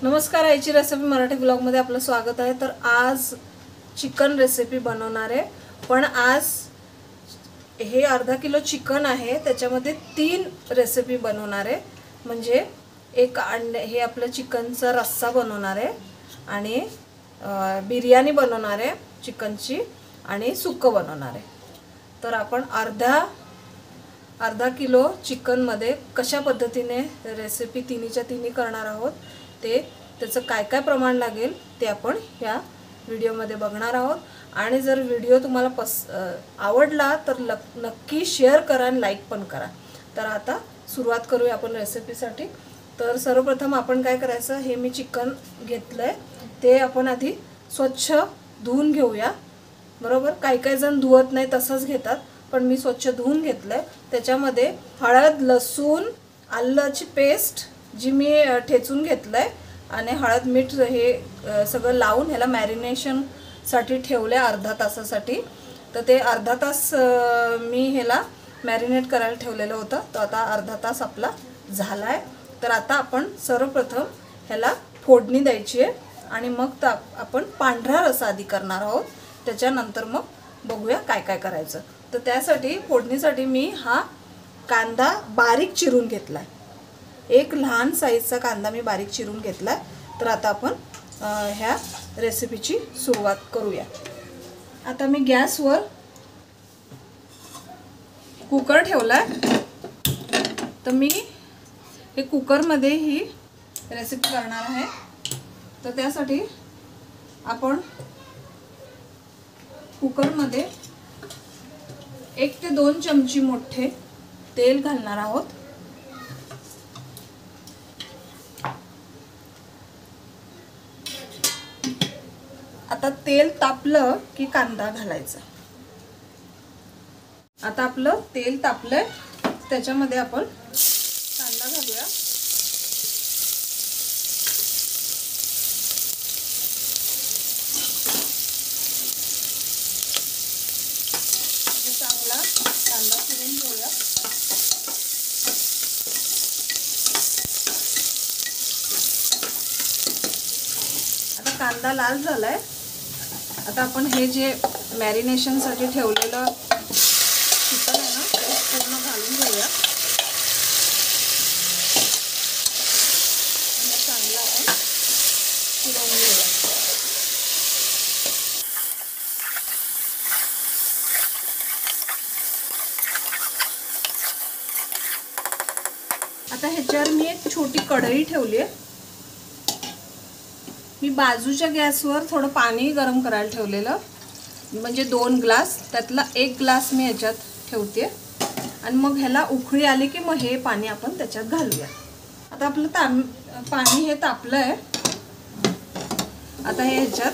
नमस्कार, आईची रेसिपी मराठी ब्लॉगमध्ये आपलं स्वागत आहे। तर आज चिकन रेसिपी बनवणार आहे, पण आज हे अर्धा किलो चिकन आहे, त्याच्यामध्ये 3 रेसिपी बनवणार आहे। म्हणजे एक अंडे हे आपलं चिकनचा रस्सा बनवणार आहे आणि बिर्याणी बनवणार आहे चिकनची आणि सुक्क बनवणार आहे। तर आपण अर्धा किलो चिकन मध्ये कशा पद्धतीने रेसिपी तिन्हीच्या तिन्ही करणार आहोत, त्याचं काय काय प्रमाण लागेल ते आपण या व्हिडिओमध्ये बघणार आहोत। आणि जर व्हिडिओ तुम्हाला आवडला तर नक्की शेअर करा आणि लाईक पण करा। तर आता सुरुवात करूया आपण रेसिपीसाठी। तर सर्वप्रथम आपण काय करायचं, हे मी चिकन घेतलंय ते आपण आधी स्वच्छ धुवून घेऊया। बरोबर, काही जण धुवत नाही तसंच घेतात, पण मी स्वच्छ धुवून घेतलंय। त्याच्यामध्ये हळद, लसूण, आल्याची पेस्ट जी मी ठेचून घेतलंय आणि हळद, मीठ हे सगळं लावून ह्याला मॅरिनेशन साठी ठेवले अर्धा तासासाठी। तर ते अर्धा तास मी ह्याला मॅरिनेट करायला ठेवलेलं होतं। तर आता अर्धा तास आपला झालाय। तर आता आपण सर्वप्रथम ह्याला फोडणी द्यायची आहे आणि मग आपण पांढरा रस्सा आधी करणार आहोत, त्याच्यानंतर मग बघूया काय काय करायचं। तर त्यासाठी फोडणीसाठी मी हा कांदा बारीक चिरून घेतलाय, एक लहान साईजचा कांदा मी बारीक चिरून घेतलाय। तर आता आपण ह्या रेसिपीची सुरुवात करूया। आता मी गॅसवर कुकर ठेवलाय। तर मी हे कुकरमध्ये ही रेसिपी करणार आहे। तर त्यासाठी आपण कुकरमध्ये 1 ते 2 चमचे मोठे तेल घालणार आहोत। आता तेल तापलं की कांदा घालायचा। आता आपलं तेल तापलंय, त्याच्यामध्ये आपण कांदा घालूया। चांगला कांदा फिरून घेऊया। आता कांदा लाल झालाय। आता आपण हे जे मॅरिनेशन साठी ठेवलेलं चिकन आहे ना, ते पूर्ण घालून घेऊया आणि चांगलं आपण फिरवून घेऊया। आता ह्याच्यावर मी एक छोटी कढई ठेवली आहे। मी बाजूच्या गॅसवर थोडं पाणी गरम करायला ठेवलेलं, म्हणजे 2 ग्लास, त्यातला 1 ग्लास मी ह्याच्यात ठेवते आणि मग ह्याला उकळी आली की मग हे पाणी आपण त्याच्यात घालूया। आता आपलं पाणी हे तापलंय। आता हे ह्याच्यात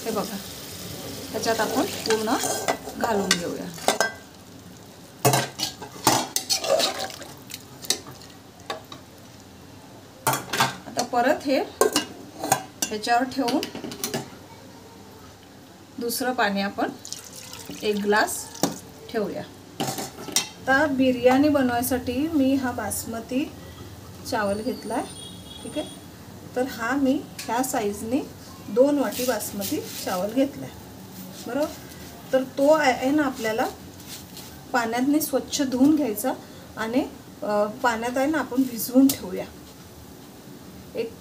हे बघा, ह्याच्यात आपण पूर्ण घालून घेऊया। आता परत हे ह्याच्यावर ठेवून दुसरं पाणी आपण 1 ग्लास ठेवूया। आता बिर्याणी बनवायसाठी मी हा बासमती चावल घेतलाय, ठीक आहे। तर हा मी ह्या साईजने 2 वाटी बासमती चावल घेतलाय, बरोबर। तर तो आहे ना, आपल्याला पाण्याने स्वच्छ धुवून घ्यायचा आणि पाण्यात आहे ना आपण भिजवून ठेवूया, एक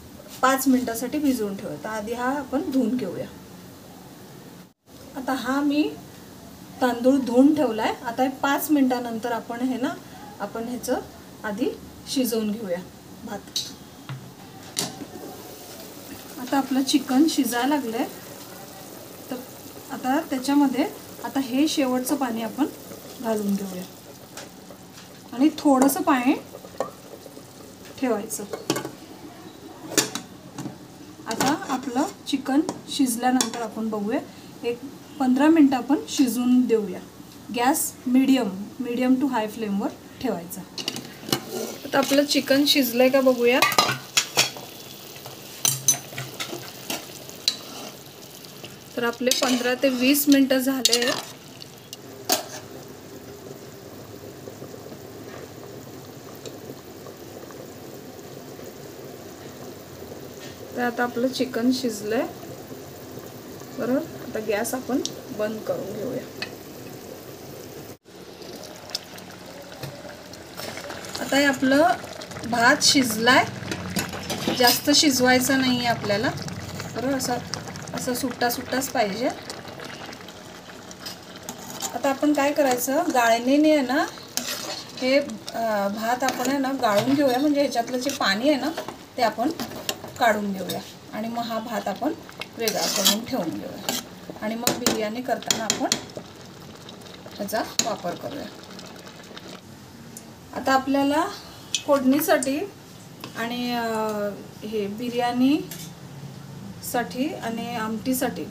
5 मिनिटासाठी भिजवून ठेवूया। तर आधी हा आपण धुवून घेऊया। आता हा मी तांदूळ धुवून ठेवलाय। आता 5 मिनिटानंतर आपण हे ना आपण ह्याचं आधी शिजवून घेऊया भात। आता आपलं चिकन शिजायला लागलंय। तर आता त्याच्यामध्ये आता हे शेवटचं पाणी आपण घालून घेऊया आणि थोडंसं पाणी ठेवायचं। आता आपलं चिकन शिजल्यानंतर आपण बघूया, एक 15 मिनिटं आपण शिजवून देऊया। गॅस मीडियम टू हाय फ्लेमवर ठेवायचा। आता आपलं चिकन शिजलंय का बघूया। तर आपले 15 ते 20 मिनिटं झाले। तर आता आपलं चिकन शिजलंय बरोबर. आता गॅस आपण बंद करून घेऊया. आता हे आपलं भात शिजलाय, जास्त शिजवायचं नाही आहे आपल्याला बरोबर. असं सुट्टा सुट्टाच पाहिजे. आता आपण काय करायचं, गाळणीने आहे ना हे भात आपण आहे ना गाळून घेऊया. म्हणजे ह्याच्यातलं जे पाणी आहे ना ते आपण काढून घेऊया आणि मग हा भात आपण वेगळा करून ठेवून घेऊया आणि मग बिर्याणी करताना आपण ह्याचा वापर करूया. आता आपल्याला फोडणीसाठी आणि हे बिर्याणीसाठी आणि आमटीसाठी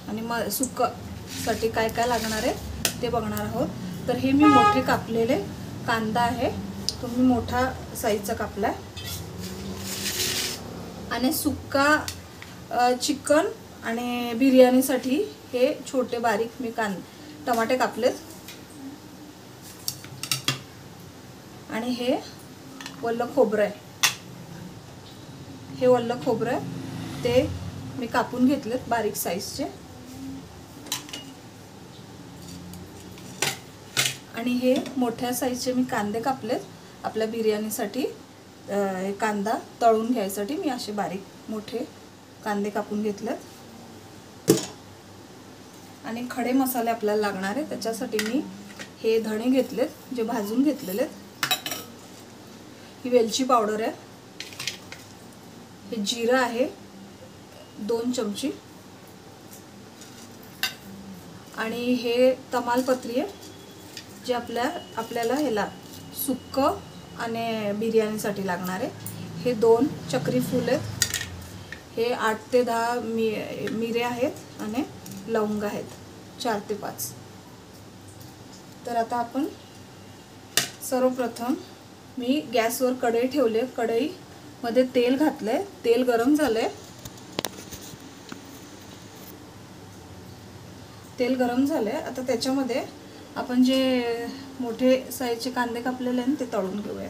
आणि सुक्कासाठी काय काय लागणार आहे ते बघणार आहोत. तर हे मी मोठे कापलेले कांदा आहे, तो मी मोठा साईजचा कापलाय. आणि सुक्का चिकन आणि बिर्याणीसाठी हे छोटे बारीक मी टमाटे कापलेत. आणि हे वल्ल खोबरं आहे, हे वल्ल खोबरं आहे ते मी कापून घेतलेत बारीक साईजचे. आणि हे मोठ्या साईजचे मी कांदे कापलेत आपल्या बिर्याणीसाठी. कांदा तळून घ्यायसाठी मी असे बारीक मोठे कांदे कापून घेतलेत. आणि खडे मसाले आपल्याला लागणार आहे, त्याच्यासाठी मी हे धणे घेतलेत जे भाजून घेतलेले. ही वेलची पावडर आहे, हे जिरं आहे 2 चमची, आणि हे तमालपत्री आहे जे आपल्याला ह्याला सुक्क आणि बिर्याणीसाठी लागणार आहे. हे 2 चक्री फूल आहेत, हे 8 ते 10 मिरे आहेत आणि लवंग आहेत 4 ते 5. तर आता आपण सर्वप्रथम मी गॅसवर कढई ठेवले, कढईमध्ये तेल घातले, तेल गरम झाले. तेल गरम झाले. आता त्याच्यामध्ये आपण जे मोठे साईजचे कांदे कापलेले आहेत ते तळून घेऊया.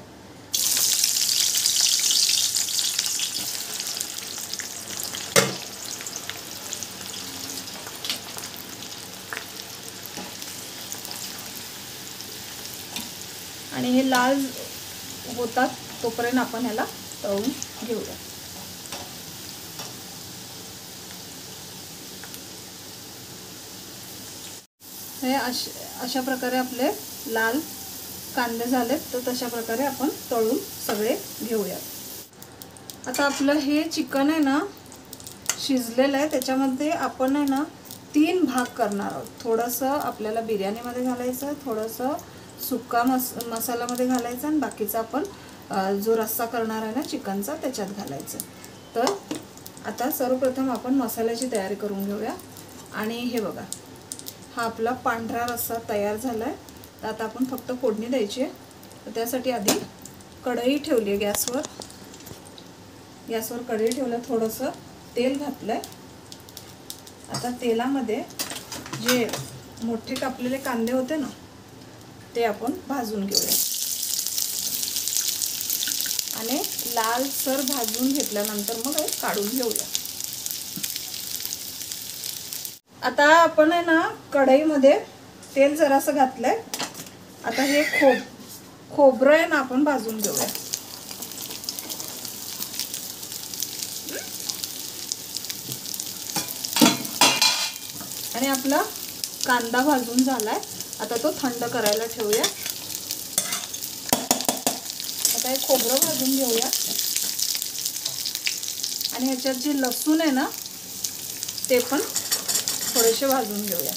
आणि हे लाल होतात तोपर्यंत आपण ह्याला तळून घेऊया. हे अशा प्रकारे आपले लाल कांदे झालेत, तर तशा प्रकारे आपण तळून सगळे घेऊयात. आता आपलं हे चिकन आहे ना शिजलेलं आहे, त्याच्यामध्ये आपण आहे ना 3 भाग करणार आहोत. थोडंसं आपल्याला बिर्याणीमध्ये घालायचं, थोडंसं सुक्का मसाल्यामध्ये घालायचं आणि बाकीचा आपण जो रस्सा करणार आहे ना चिकनचा त्याच्यात घालायचं. तर आता सर्वप्रथम आपण मसाल्याची तयारी करून घेऊया. आणि हे बघा, हा आपला पांढरा रस्सा तयार झाला आहे. तर आता आपण फक्त फोडणी द्यायची आहे. तर त्यासाठी आधी कढई ठेवली आहे गॅसवर कढई ठेवलं, थोडंसं तेल घातलं आहे. आता तेलामध्ये जे मोठे कापलेले कांदे होते ना ते आपण भाजून घेऊया. आणि लालसर भाजून घेतल्यानंतर मग हे काढून घेऊया. आता आपण आहे ना कढईमध्ये तेल जरासं घातलंय. आता हे खोबरं आहे ना आपण भाजून घेऊया. आणि आपला कांदा भाजून झालाय. आता तो थंड करायला ठेवूया. आता हे खोबरं भाजून घेऊया. आणि ह्याच्यात जे लसूण आहे ना ते पण थोडेसे भाजून घेऊया.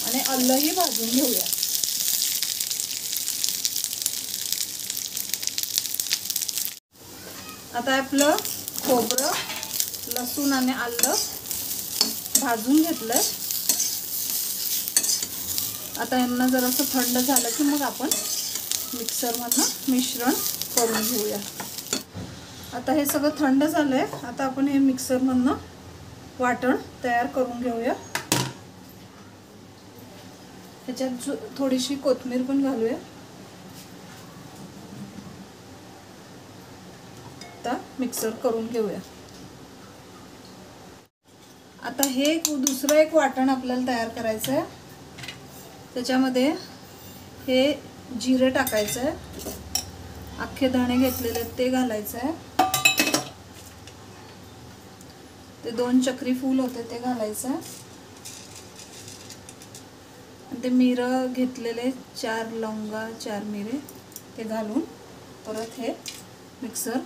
आणि आलंही भाजून घेऊया. आता आपलं खोबरं, लसूण आणि आलं भाजून घेतलंय. आता यांना जरासं थंड झालं की मग आपण मिक्सरमधनं मिश्रण करून घेऊया. आता हे सगळं थंड झालंय. आता आपण हे मिक्सरमधनं वाटण तयार करून घेऊया. ह्याच्यात थोडीशी कोथिंबीर पण घालूया. मिक्सर करून घेऊया। आता हे दुसरं एक वाटण आपल्याला तयार करायचं आहे। त्याच्यामध्ये हे जिरे टाकायचं आहे, अख्खे धणे घेतलेले ते घालायचं आहे, ते 2 चक्री फूल होते ते घालायचं आहे, आणि ते मिरं घेतलेले 4 लवंगा 4 मिरे ते घालून परत हे मिक्सर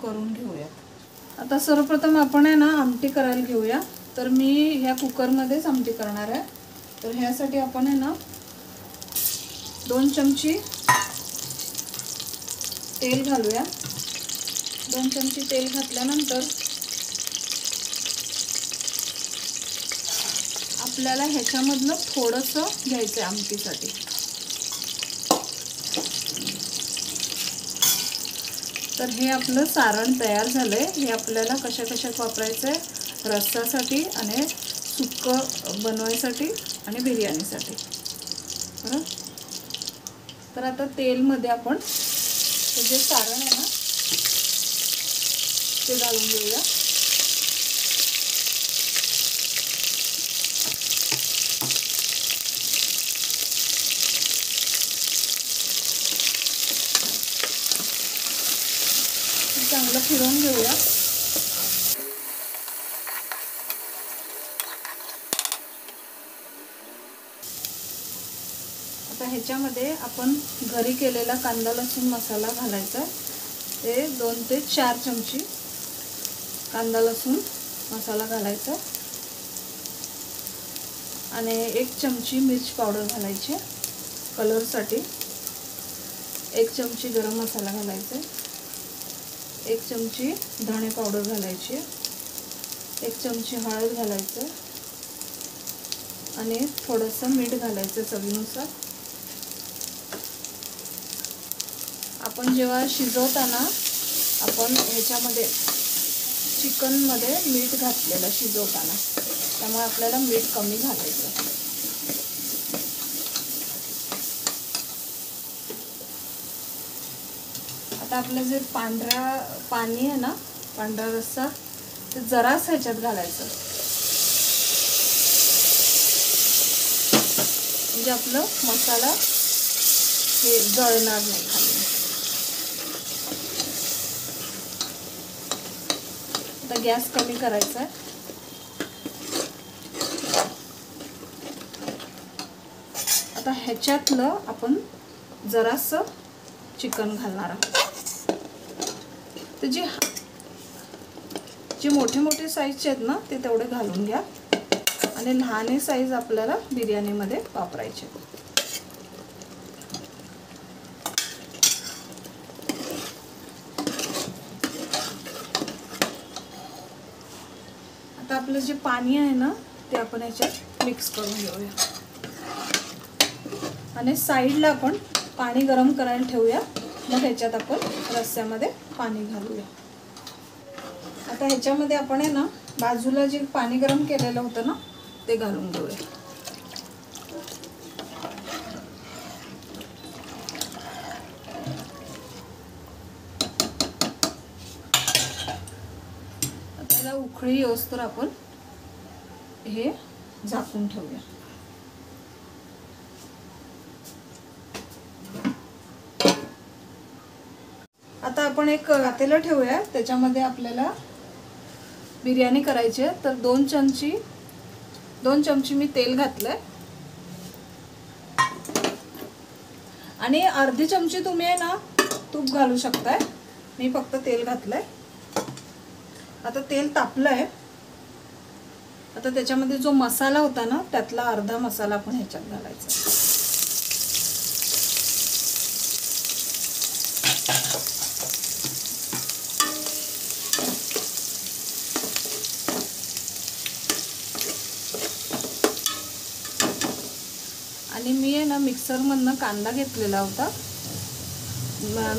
करून घेऊयात। आता सर्वप्रथम आपण आहे ना आमटी करायला घेऊया। तर मी ह्या कुकरमध्येच आमटी करणार आहे। तर ह्यासाठी आपण आहे ना 2 चमची तेल घालूया। 2 चमची तेल घातल्यानंतर आपल्याला ह्याच्यामधनं थोडंसं घ्यायचं आहे आमटीसाठी। तर हे आपलं सारण तयार झालंय। हे आपल्याला कशात वापरायचं आहे, रस्सासाठी आणि सुक्कं बनवायसाठी आणि बिर्याणीसाठी। बरं, तर आता तेलमध्ये आपण जे सारण आहे ना ते घालून घेऊया। चांगलं फिरवून घेऊया। आता ह्याच्यामध्ये आपण घरी केलेला कांदा लसूण मसाला घालायचा। ते 2 ते 4 चमची कांदा लसूण मसाला घालायचा आणि 1 चमची मिर्च पावडर घालायची कलरसाठी, 1 चमची गरम मसाला घालायचा, 1 चमची धणे पावडर घालायची, 1 चमची हळद घालायचं आणि थोडंसं मीठ घालायचं चवीनुसार। आपण जेव्हा शिजवताना आपण ह्याच्यामध्ये चिकनमध्ये मीठ घातलेलं शिजवताना, त्यामुळे आपल्याला मीठ कमी घालायचं। आता आपलं जे पाणी आहे ना, पांढरा रस्सा, ते जरास ह्याच्यात घालायचं, म्हणजे आपलं मसाला हे जळणार नाही खाली। आता गॅस कमी करायचा आहे। आता ह्याच्यातलं आपण जरासं चिकन घालणार आहोत। तर जे मोठे साईजचे आहेत ना ते तेवढे घालून घ्या, आणि लहान साईज आपल्याला बिर्याणीमध्ये वापरायचे। आता आपलं जे पाणी आहे ना ते आपण याच्यात मिक्स करून घेऊया, आणि साईडला आपण पाणी गरम करायला ठेवूया। मग ह्याच्यात आपण रस्स्यामध्ये पाणी घालूया। आता ह्याच्यामध्ये आपण आहे ना बाजूला जे पाणी गरम केलेलं होतं ना ते घालून घेऊया। आता याला उकळी येऊस्तोवर आपण हे झाकून ठेवूया। आता आपण एक पातेलं ठेवूया, त्याच्यामध्ये आपल्याला बिर्याणी करायची आहे। तर 2 चमची मी तेल घातलंय, आणि अर्धी चमची तुम्ही आहे ना तूप घालू शकताय। मी फक्त तेल घातलंय। आता तेल तापलंय। आता त्याच्यामध्ये जो मसाला होता ना त्यातला अर्धा मसाला आपण ह्याच्यात घालायचा। आणि मी आहे ना मिक्सरमधनं कांदा घेतलेला होता,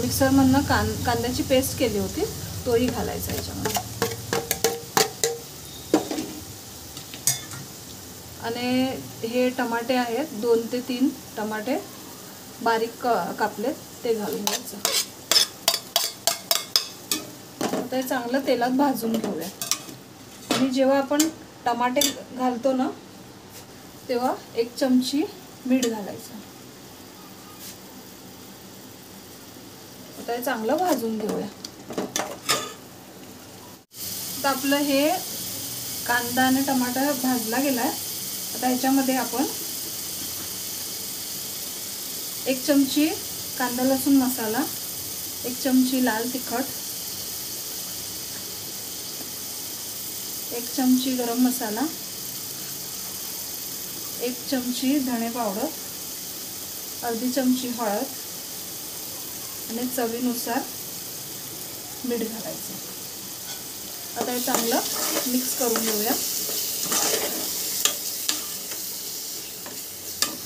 मिक्सरमधनं कांद्याची पेस्ट केली होती, तोही घालायचा याच्यामध्ये। आणि हे टमाटे आहेत, 2 ते 3 टमाटे बारीक कापलेत, ते घालून घ्यायचं। आता हे चांगलं तेलात भाजून घेऊया. आणि जेव्हा आपण टमाटे घालतो ना तेव्हा 1 चमची मीठ घालायचं. आता हे चांगलं भाजून घेऊया. आता आपलं हे कांदा आणि टमाटर भाजला गेलाय. आता ह्याच्यामध्ये आपण 1 चमची कांदा लसूण मसाला, 1 चमची लाल तिखट, 1 चमची गरम मसाला, 1 चमची धणे पावडर, अर्धी चमची हळद आणि चवीनुसार मीठ घालायचं. आता हे चांगलं मिक्स करून घेऊया.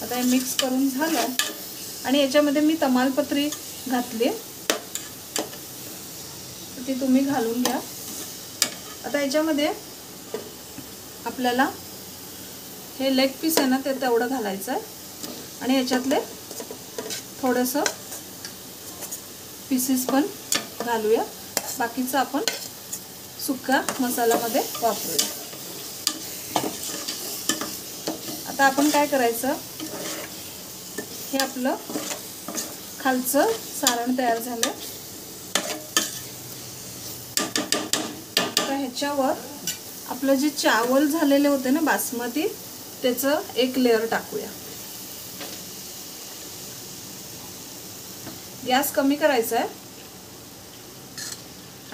आता हे मिक्स करून झालं आणि याच्यामध्ये मी तमालपत्री घातली, ती तुम्ही घालून घ्या. आता याच्यामध्ये आपल्याला हे लेग पीस आहे ना ते तेवढं घालायचं आहे आणि याच्यातले थोडंसं पीसेस पण घालूया. बाकीचं आपण सुक्का मसाल्यामध्ये वापरूया. आता आपण काय करायचं, हे आपलं खालचं सारण तयार झालं. आता ह्याच्यावर आपलं जे चावल झालेले होते ना बासमती, त्याचं एक लेअर टाकूया. गॅस कमी करायचा आहे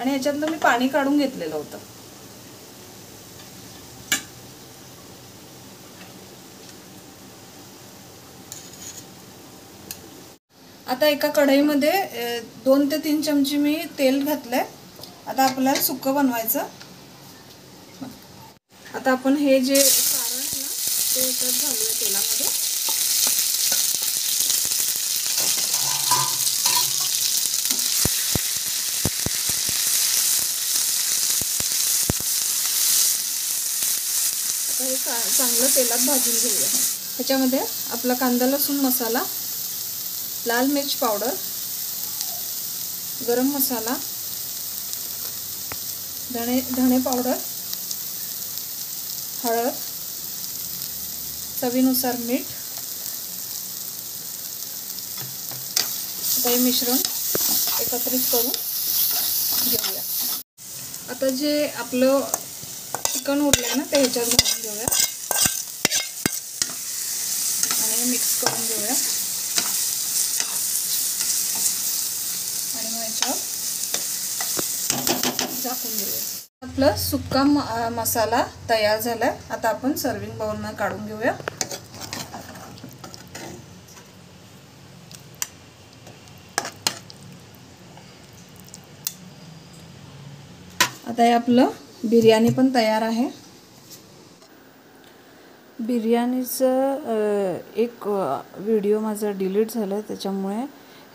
आणि ह्याच्यातलं मी पाणी काढून घेतलेलं होतं. आता एका कढईमध्ये 2 ते 3 चमचे मी तेल घातलंय. आता आपल्याला सुक्कं बनवायचं. आता आपण हे जे सारण आहे ना ते ह्याच्यात घालूया तेलामध्ये. आता हे चांगलं तेलात भाजून घेऊया. ह्याच्यामध्ये आपला कांदा लसूण मसाला, लाल मिर्च पावडर, गरम मसाला, धणे पावडर, हळद, चवीनुसार मीठ. आता हे मिश्रण एकत्रित करून घेऊया. आता जे आपलं चिकन उरलंय ना ते ह्याच्यात घालून घेऊया आणि मिक्स करून घेऊया. आणि मग ह्याच्यावर झाकून घेऊया. आपलं सुक्का मसाला तयार झालाय. आता आपण सर्विंग बाउलमध्ये काढून घेऊया. आता हे आपलं बिर्याणी पण तयार आहे. बिर्याणीचं एक व्हिडिओ माझा डिलीट झाला, त्याच्यामुळे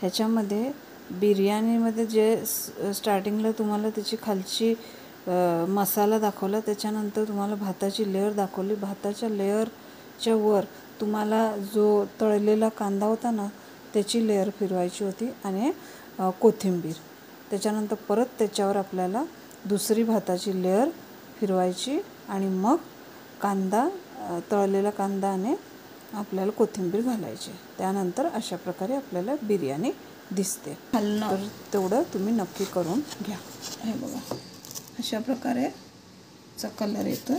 ह्याच्यामध्ये बिर्याणीमध्ये जे स्टार्टिंगला तुम्हाला त्याची खालची मसाला दाखवला, त्याच्यानंतर तुम्हाला भाताची लेअर दाखवली. भाताच्या लेअरच्या वर तुम्हाला जो तळलेला कांदा होता ना त्याची लेअर फिरवायची होती आणि कोथिंबीर. त्याच्यानंतर परत त्याच्यावर आपल्याला दुसरी भाताची लेअर फिरवायची आणि मग कांदा, तळलेला कांदा आणि आपल्याला कोथिंबीर घालायची. त्यानंतर अशा प्रकारे आपल्याला बिर्याणी दिसते. तर तेवढं तुम्ही नक्की करून घ्या. हे बघा अशा प्रकारे चा कलर येतो.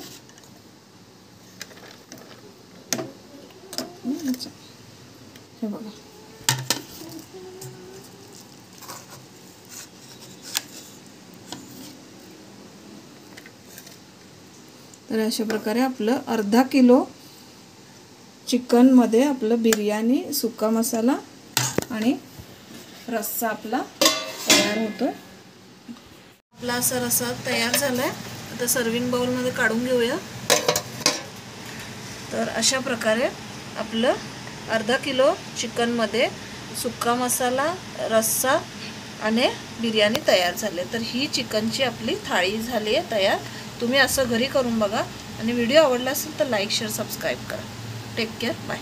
हे बघा तर अशा प्रकारे आपलं अर्धा किलो चिकनमध्ये आपलं बिर्याणी, सुक्का मसाला आणि रस्सा आपला तयार होतोय. आपला असा रस्सा तयार झालाय. आता सर्विंग बाउलमध्ये काढून घेऊया. तर अशा प्रकारे आपलं अर्धा किलो चिकनमध्ये सुक्का मसाला, रस्सा आणि बिर्याणी तयार झाले. तर ही चिकनची आपली थाळी झाली आहे तयार. तुम्ही असं घरी करून बघा आणि व्हिडिओ आवडला असेल तर लाईक, शेअर, सबस्क्राईब करा. Take care. बाय.